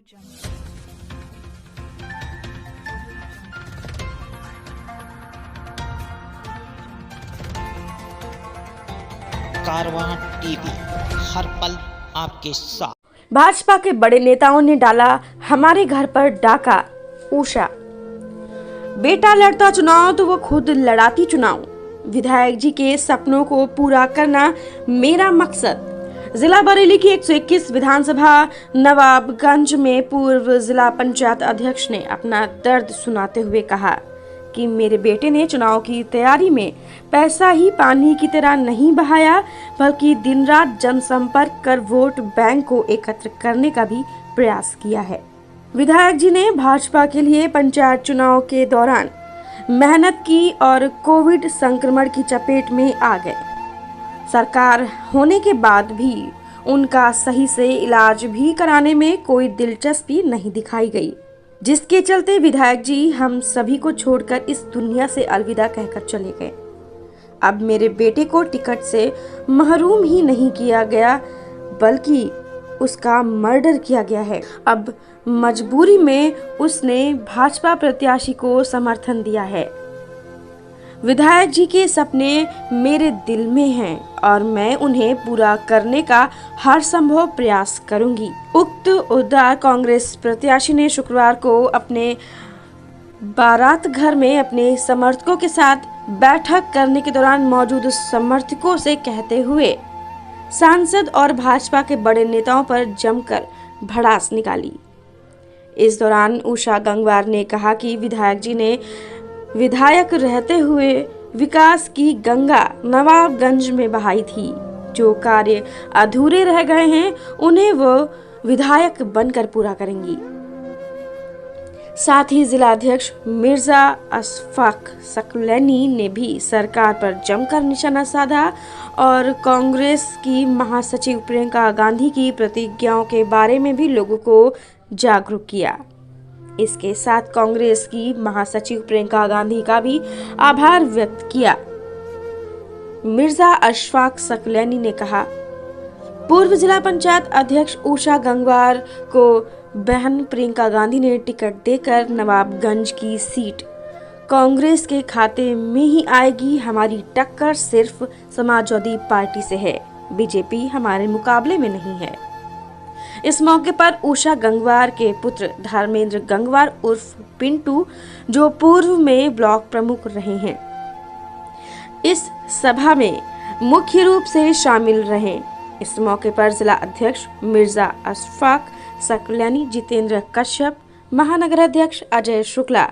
कारवां TV, हर पल आपके साथ। भाजपा के बड़े नेताओं ने डाला हमारे घर पर डाका। उषा, बेटा लड़ता चुनाव तो वो खुद लड़ाती चुनाव। विधायक जी के सपनों को पूरा करना मेरा मकसद। जिला बरेली की 121 विधानसभा नवाबगंज में पूर्व जिला पंचायत अध्यक्ष ने अपना दर्द सुनाते हुए कहा कि मेरे बेटे ने चुनाव की तैयारी में पैसा ही पानी की तरह नहीं बहाया, बल्कि दिन रात जनसंपर्क कर वोट बैंक को एकत्र करने का भी प्रयास किया है। विधायक जी ने भाजपा के लिए पंचायत चुनाव के दौरान मेहनत की और कोविड संक्रमण की चपेट में आ गए। सरकार होने के बाद भी उनका सही से इलाज भी कराने में कोई दिलचस्पी नहीं दिखाई गई, जिसके चलते विधायक जी हम सभी को छोड़कर इस दुनिया से अलविदा कहकर चले गए। अब मेरे बेटे को टिकट से महरूम ही नहीं किया गया, बल्कि उसका मर्डर किया गया है। अब मजबूरी में उसने भाजपा प्रत्याशी को समर्थन दिया है। विधायक जी के सपने मेरे दिल में हैं और मैं उन्हें पूरा करने का हर संभव प्रयास करूंगी। उक्त उदार कांग्रेस प्रत्याशी ने शुक्रवार को अपने बारात घर में अपने समर्थकों के साथ बैठक करने के दौरान मौजूद समर्थकों से कहते हुए सांसद और भाजपा के बड़े नेताओं पर जमकर भड़ास निकाली। इस दौरान उषा गंगवार ने कहा कि विधायक जी ने विधायक रहते हुए विकास की गंगा नवाबगंज में बहाई थी। जो कार्य अधूरे रह गए हैं उन्हें वो विधायक बनकर पूरा करेंगी। साथ ही जिला अध्यक्ष मिर्जा अशफाक सकलैनी ने भी सरकार पर जमकर निशाना साधा और कांग्रेस की महासचिव प्रियंका गांधी की प्रतिज्ञाओं के बारे में भी लोगों को जागरूक किया। इसके साथ कांग्रेस की महासचिव प्रियंका गांधी का भी आभार व्यक्त किया। मिर्जा अशफाक सकलैनी ने कहा, पूर्व जिला पंचायत अध्यक्ष उषा गंगवार को बहन प्रियंका गांधी ने टिकट देकर नवाबगंज की सीट कांग्रेस के खाते में ही आएगी। हमारी टक्कर सिर्फ समाजवादी पार्टी से है, बीजेपी हमारे मुकाबले में नहीं है। इस मौके पर उषा गंगवार के पुत्र धर्मेंद्र गंगवार उर्फ पिंटू, जो पूर्व में ब्लॉक प्रमुख रहे हैं, इस सभा में मुख्य रूप से शामिल रहे। इस मौके पर जिला अध्यक्ष मिर्जा अशफाक सकलैनी, जितेंद्र कश्यप, महानगर अध्यक्ष अजय शुक्ला,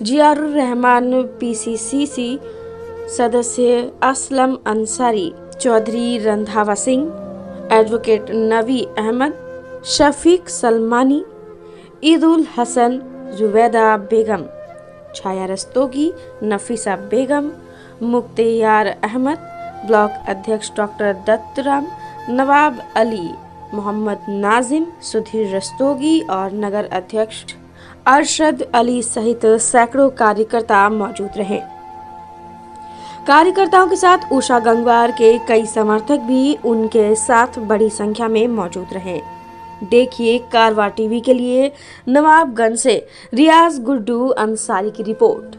जियारुर रहमान, पीसीसी सदस्य असलम अंसारी, चौधरी रंधावा सिंह, एडवोकेट नवी अहमद, शफीक सलमानी, ईदुल हसन, जुवैदा बेगम, छाया रस्तोगी, नफीसा बेगम, मुख्तियार अहमद, ब्लॉक अध्यक्ष डॉक्टर दत्तराम, नवाब अली, मोहम्मद नाजिम, सुधीर रस्तोगी और नगर अध्यक्ष अरशद अली सहित सैकड़ों कार्यकर्ता मौजूद रहे। कार्यकर्ताओं के साथ उषा गंगवार के कई समर्थक भी उनके साथ बड़ी संख्या में मौजूद रहे। देखिए कारवां टीवी के लिए नवाबगंज से रियाज गुड्डू अंसारी की रिपोर्ट।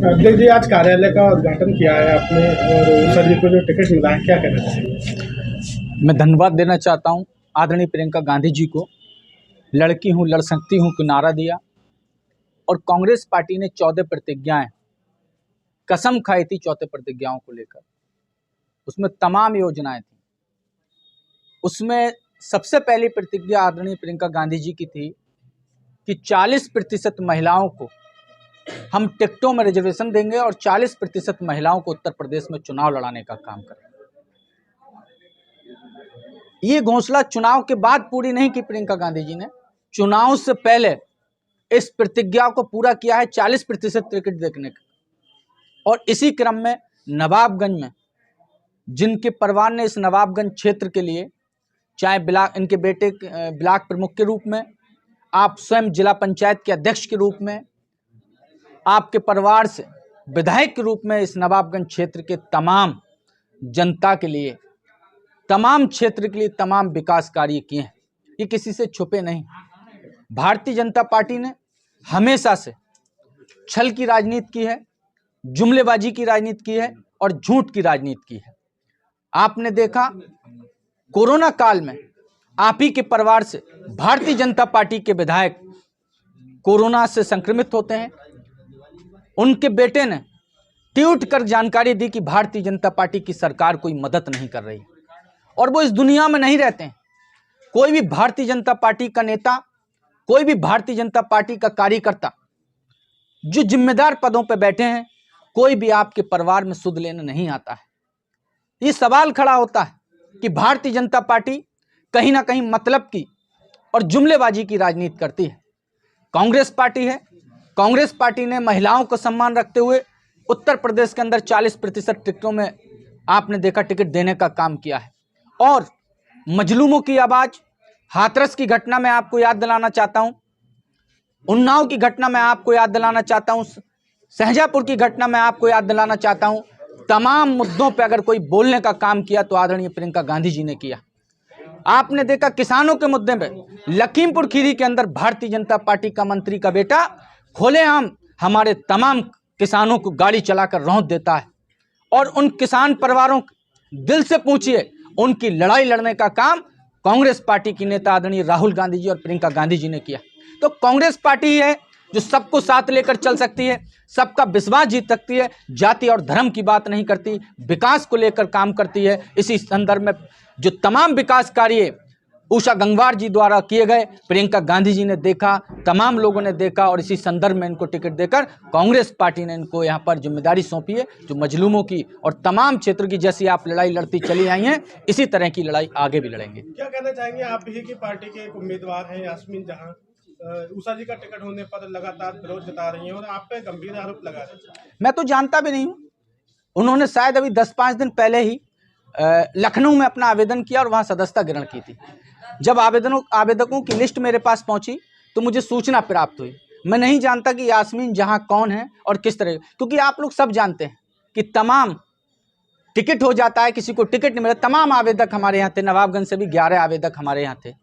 अध्यक्ष जी, आज कार्यालय का उद्घाटन किया है आपने और सर जी को जो टिकट मिला है, क्या कहना चाहिए? मैं धन्यवाद देना चाहता हूं आदरणीय प्रियंका गांधी जी को। लड़की हूं लड़ सकती हूं को नारा दिया और कांग्रेस पार्टी ने 14 प्रतिज्ञाएं कसम खाई थी 14 प्रतिज्ञाओं को लेकर। उसमें तमाम योजनाएं थी। उसमें सबसे पहली प्रतिज्ञा आदरणीय प्रियंका गांधी जी की थी कि 40% महिलाओं को हम टिकटों में रिजर्वेशन देंगे और 40% महिलाओं को उत्तर प्रदेश में चुनाव लड़ाने का काम करेंगे। ये घोषणा चुनाव के बाद पूरी नहीं की प्रियंका गांधी जी ने, चुनाव से पहले इस प्रतिज्ञा को पूरा किया है 40% टिकट देखने का। और इसी क्रम में नवाबगंज में जिनके परिवार ने इस नवाबगंज क्षेत्र के लिए, चाहे ब्लॉक, इनके बेटे ब्लॉक प्रमुख के रूप में, आप स्वयं जिला पंचायत के अध्यक्ष के रूप में, आपके परिवार से विधायक के रूप में इस नवाबगंज क्षेत्र के तमाम जनता के लिए, तमाम क्षेत्र के लिए तमाम विकास कार्य किए हैं। ये किसी से छुपे नहीं। भारतीय जनता पार्टी ने हमेशा से छल की राजनीति की है, जुमलेबाजी की राजनीति की है और झूठ की राजनीति की है। आपने देखा कोरोना काल में आप ही के परिवार से भारतीय जनता पार्टी के विधायक कोरोना से संक्रमित होते हैं। उनके बेटे ने ट्वीट कर जानकारी दी कि भारतीय जनता पार्टी की सरकार कोई मदद नहीं कर रही और वो इस दुनिया में नहीं रहते हैं। कोई भी भारतीय जनता पार्टी का नेता, कोई भी भारतीय जनता पार्टी का कार्यकर्ता जो जिम्मेदार पदों पर बैठे हैं, कोई भी आपके परिवार में सुध लेने नहीं आता है। ये सवाल खड़ा होता है कि भारतीय जनता पार्टी कहीं ना कहीं मतलब की और जुमलेबाजी की राजनीति करती है। कांग्रेस पार्टी है, कांग्रेस पार्टी ने महिलाओं को सम्मान रखते हुए उत्तर प्रदेश के अंदर 40% टिकटों में आपने देखा टिकट देने का काम किया है। और मजलूमों की आवाज, हाथरस की घटना में आपको याद दिलाना चाहता हूं, उन्नाव की घटना में आपको याद दिलाना चाहता हूं, शाहजहांपुर की घटना में आपको याद दिलाना चाहता हूं। तमाम मुद्दों पे अगर कोई बोलने का काम किया तो आदरणीय प्रियंका गांधी जी ने किया। आपने देखा किसानों के मुद्दे पे लखीमपुर खीरी के अंदर भारतीय जनता पार्टी का मंत्री का बेटा खुलेआम हमारे तमाम किसानों को गाड़ी चलाकर रौंद देता है। और उन किसान परिवारों दिल से पूछिए, उनकी लड़ाई लड़ने का काम कांग्रेस पार्टी की नेता आदरणीय राहुल गांधी जी और प्रियंका गांधी जी ने किया। तो कांग्रेस पार्टी है जो सबको साथ लेकर चल सकती है, सबका विश्वास जीत सकती है, जाति और धर्म की बात नहीं करती, विकास को लेकर काम करती है। इसी संदर्भ में जो तमाम विकास कार्य उषा गंगवार जी द्वारा किए गए, प्रियंका गांधी जी ने देखा, तमाम लोगों ने देखा और इसी संदर्भ में इनको टिकट देकर कांग्रेस पार्टी ने इनको यहाँ पर जिम्मेदारी सौंपी है, जो मजलूमों की और तमाम क्षेत्र की जैसी आप लड़ाई लड़ती चली आई हैं, इसी तरह की लड़ाई आगे भी लड़ेंगे। क्या कहना चाहेंगे, आप ही की पार्टी के एक उम्मीदवार हैं यास्मीन जहां, उषा जी का टिकट होने पर लगातार विरोध जता रही हैं और आप पे गंभीर आरोप लगा रही हैं। मैं तो जानता भी नहीं हूँ। उन्होंने शायद अभी 10-5 दिन पहले ही लखनऊ में अपना आवेदन किया और वहाँ सदस्यता ग्रहण की थी। जब आवेदकों की लिस्ट मेरे पास पहुंची तो मुझे सूचना प्राप्त हुई। मैं नहीं जानता कि यास्मीन जहां कौन है और किस तरह, क्योंकि आप लोग सब जानते हैं कि तमाम टिकट हो जाता है, किसी को टिकट नहीं मिला। तमाम आवेदक हमारे यहाँ थे, नवाबगंज से भी 11 आवेदक हमारे यहाँ थे।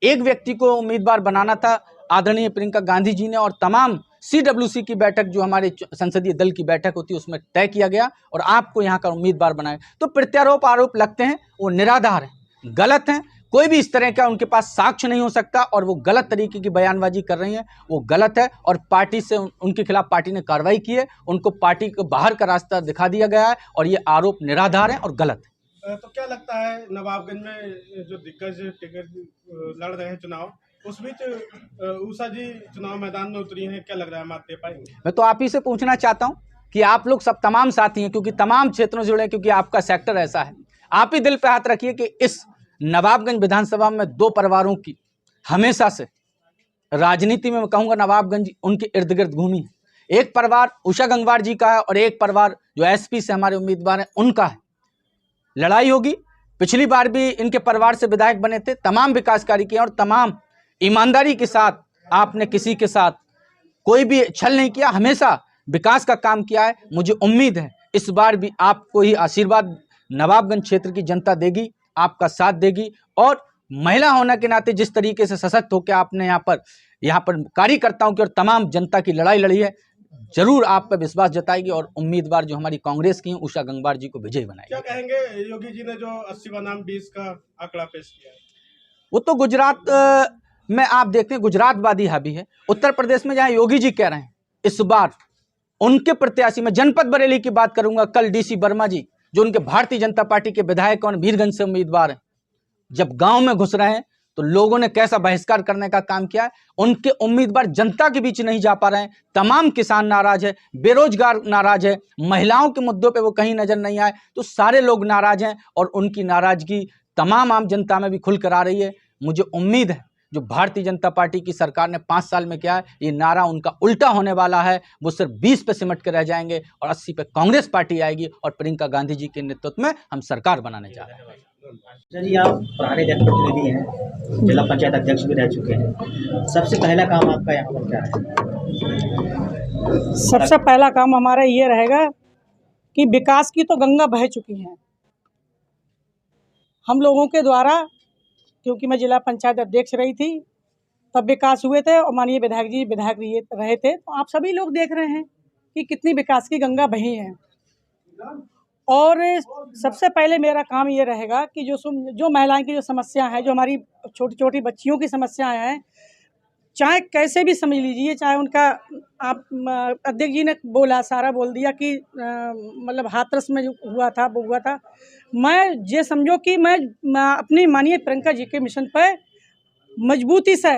एक व्यक्ति को उम्मीदवार बनाना था आदरणीय प्रियंका गांधी जी ने, और तमाम CWC की बैठक जो हमारे संसदीय दल की बैठक होती है उसमें तय किया गया और आपको यहाँ का उम्मीदवार बनाया। तो प्रत्यारोप आरोप लगते हैं, वो निराधार है, गलत हैं। कोई भी इस तरह का उनके पास साक्ष्य नहीं हो सकता और वो गलत तरीके की बयानबाजी कर रही हैं, वो गलत है। और पार्टी से उनके खिलाफ पार्टी ने कार्रवाई की है, उनको पार्टी को बाहर का रास्ता दिखा दिया गया है और ये आरोप निराधार है और गलत है। तो क्या लगता है, नवाबगंज में जो दिग्गज टिकट लड़ रहे हैं चुनाव, उस बीच उषा जी चुनाव मैदान में उतरी हैं, क्या लग रहा है मात दे पाएंगे? मैं तो आप ही से पूछना चाहता हूँ कि आप लोग सब तमाम साथी हैं, क्योंकि तमाम क्षेत्रों से जुड़े हैं, क्योंकि आपका सेक्टर ऐसा है। आप ही दिल पे हाथ रखिए कि इस नवाबगंज विधानसभा में 2 परिवारों की हमेशा से राजनीति में, मैं कहूँगा नवाबगंज उनके इर्द गिर्द घूमी है। एक परिवार उषा गंगवार जी का है और एक परिवार जो SP से हमारे उम्मीदवार हैं उनका है। लड़ाई होगी। पिछली बार भी इनके परिवार से विधायक बने थे, तमाम विकास कार्य किए और तमाम ईमानदारी के साथ आपने किसी के साथ कोई भी छल नहीं किया, हमेशा विकास का काम किया है। मुझे उम्मीद है इस बार भी आपको ही आशीर्वाद नवाबगंज क्षेत्र की जनता देगी, आपका साथ देगी। और महिला होने के नाते जिस तरीके से सशक्त होकर आपने यहाँ पर कार्यकर्ताओं की और तमाम जनता की लड़ाई लड़ी है, जरूर आप पर विश्वास जताएगी और उम्मीदवार जो हमारी कांग्रेस की हैं उषा गंगवार जी को विजयी बनाएगी। क्या कहेंगे, योगी जी ने जो 80 बनाम 20 का आंकड़ा पेश किया है? वो तो गुजरात में आप देखते हैं गुजरातवादी हावी है। उत्तर प्रदेश में जहाँ योगी जी कह रहे हैं इस बार उनके प्रत्याशी, मैं जनपद बरेली की बात करूंगा, कल DC वर्मा जी जो उनके भारतीय जनता पार्टी के विधायक और वीरगंज से उम्मीदवार हैं, जब गांव में घुस रहे हैं तो लोगों ने कैसा बहिष्कार करने का काम किया है। उनके उम्मीदवार जनता के बीच नहीं जा पा रहे हैं। तमाम किसान नाराज है, बेरोजगार नाराज है, महिलाओं के मुद्दों पे वो कहीं नजर नहीं आए, तो सारे लोग नाराज हैं और उनकी नाराजगी तमाम आम जनता में भी खुल कर आ रही है। मुझे उम्मीद है जो भारतीय जनता पार्टी की सरकार ने 5 साल में किया है, ये नारा उनका उल्टा होने वाला है। वो सिर्फ 20 पे सिमट के रह जाएंगे और 80 पे कांग्रेस पार्टी आएगी और प्रियंका गांधी जी के नेतृत्व में हम सरकार बनाने जा रहे हैं। जी, आप पुराने जनप्रतिनिधि हैं, जिला पंचायत अध्यक्ष भी रह चुके हैं। सबसे पहला काम आपका यहाँ पर क्या है? सबसे पहला काम हमारा ये रहेगा कि विकास की तो गंगा बह चुकी है हम लोगों के द्वारा, क्योंकि मैं जिला पंचायत अध्यक्ष रही थी तब विकास हुए थे और माननीय विधायक जी विधायक रहे थे, तो आप सभी लोग देख रहे हैं कि कितनी विकास की गंगा बही है। और सबसे पहले मेरा काम ये रहेगा कि जो महिलाएं की जो समस्या है, जो हमारी छोटी छोटी बच्चियों की समस्याएं हैं, चाहे कैसे भी समझ लीजिए, चाहे उनका आप अध्यक्ष जी ने बोला, सारा बोल दिया कि मतलब हाथरस में जो हुआ था वो हुआ था। मैं ये समझो कि मैं अपनी माननीय प्रियंका जी के मिशन पर मजबूती से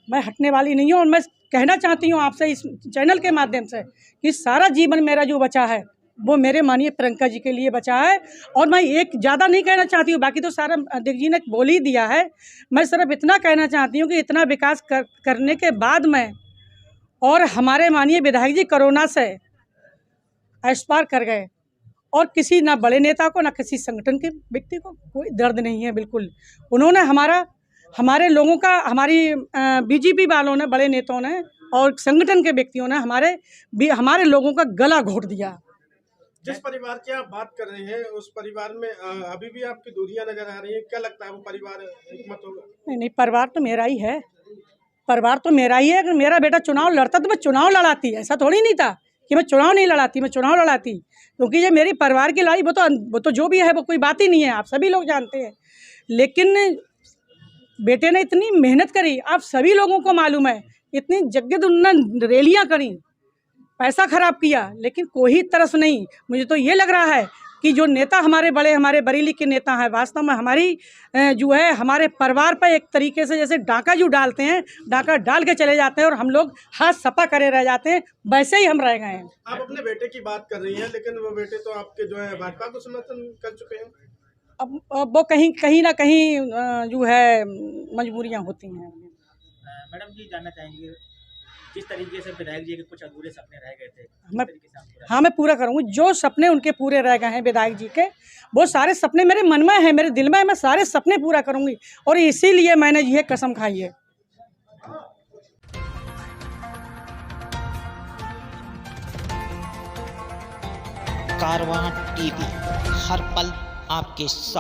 मैं हटने वाली नहीं हूँ। और मैं कहना चाहती हूँ आपसे इस चैनल के माध्यम से कि सारा जीवन मेरा जो बचा है वो मेरे माननीय प्रियंका जी के लिए बचा है। और मैं एक ज़्यादा नहीं कहना चाहती हूँ, बाकी तो सारा अध्यक्ष जी ने बोल ही दिया है। मैं सिर्फ इतना कहना चाहती हूँ कि इतना विकास करने के बाद में, और हमारे माननीय विधायक जी कोरोना से एक्सपायर कर गए और किसी ना बड़े नेता को ना किसी संगठन के व्यक्ति को कोई दर्द नहीं है बिल्कुल। उन्होंने हमारे लोगों का, हमारी बीजेपी वालों ने, बड़े नेताओं ने और संगठन के व्यक्तियों ने हमारे लोगों का गला घोट दिया। जिस परिवार की आप बात कर रहे हैं उस परिवार में अभी भी आपकी दूरियां नजर आ रही हैं, क्या लगता है वो परिवार एकमत होगा? नहीं, परिवार तो मेरा ही है, परिवार तो मेरा ही है। अगर मेरा बेटा चुनाव लड़ता तो मैं चुनाव लड़ाती, ऐसा थोड़ी नहीं था कि मैं चुनाव नहीं लड़ाती, मैं चुनाव लड़ाती, क्योंकि ये मेरी परिवार की लड़ाई, वो तो जो भी है वो कोई बात ही नहीं है, आप सभी लोग जानते हैं। लेकिन बेटे ने इतनी मेहनत करी, आप सभी लोगों को मालूम है, इतनी जगह उन्होंने रैलियाँ करी, पैसा खराब किया, लेकिन कोई तरस नहीं। मुझे तो ये लग रहा है कि जो नेता हमारे बरेली के नेता हैं, वास्तव में हमारी जो है हमारे परिवार पर एक तरीके से जैसे डाका जो डालते हैं, डाका डाल के चले जाते हैं और हम लोग हाथ सपा करे रह जाते हैं, वैसे ही हम रह गए हैं। आप अपने बेटे की बात कर रही हैं, लेकिन वो बेटे तो आपके जो है भाजपा को समर्थन कर चुके हैं। अब वो कहीं ना कहीं जो है मजबूरियाँ होती हैं। मैडम जी, जानना चाहेंगे किस तरीके से विधायक जी के कुछ अधूरे सपने रह गए थे? मैं पूरा करूँगी जो सपने उनके पूरे रह गए हैं विधायक जी के, वो सारे सपने मेरे मन में हैं, मेरे दिल में है, मैं सारे सपने पूरा करूँगी और इसीलिए मैंने ये कसम खाई है। कारवां टीवी, हर पल आपके साथ।